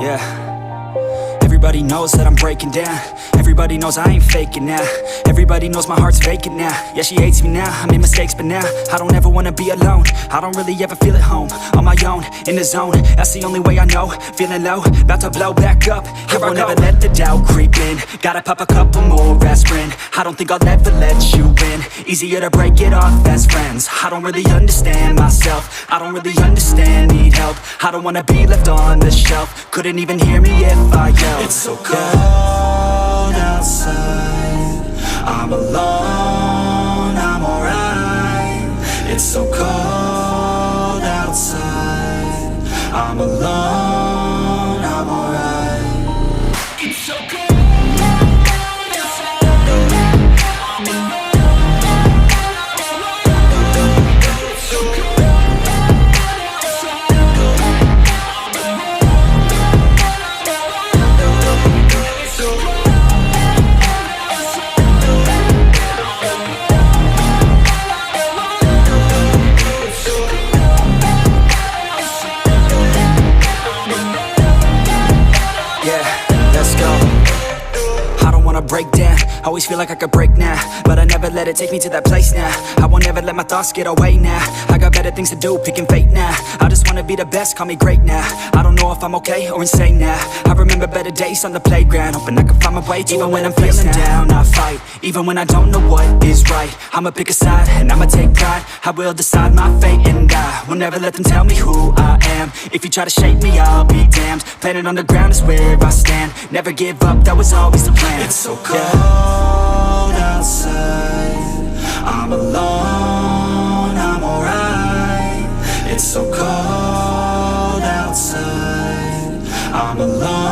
Yeah. Everybody knows that I'm breaking down. Everybody knows I ain't faking now. Everybody knows my heart's vacant now. Yeah, she hates me now, I made mistakes but now I don't ever wanna be alone. I don't really ever feel at home. On my own, in the zone, that's the only way I know. Feeling low, about to blow back up. I won't ever let the doubt creep in. Gotta pop a couple more aspirin. I don't think I'll ever let you in. Easier to break it off best friends. I don't really understand myself. I don't really understand, need help. I don't wanna be left on the shelf. Couldn't even hear me if I yelled. It's so cold outside, I'm alone, I'm alright. It's so cold outside, I'm alone, I'm alright. It's so cold. Break down, always feel like I could break now, but I never let it take me to that place now. I won't ever let my thoughts get away now. I got better things to do, picking fate now. I just wanna be the best, call me great now. I don't know if I'm okay or insane now. I remember better days on the playground, hoping I can find my way. Even when I'm feeling down, I fight. Even when I don't know what is right, I'ma pick a side and I'ma take pride. I will decide my fate and I will never let them tell me who I am. If you try to shape me, I'll be damned. Planet on the ground is where I stand. Never give up, that was always the plan. It's so cold outside, I'm alone, I'm alright. It's so cold outside, I'm alone.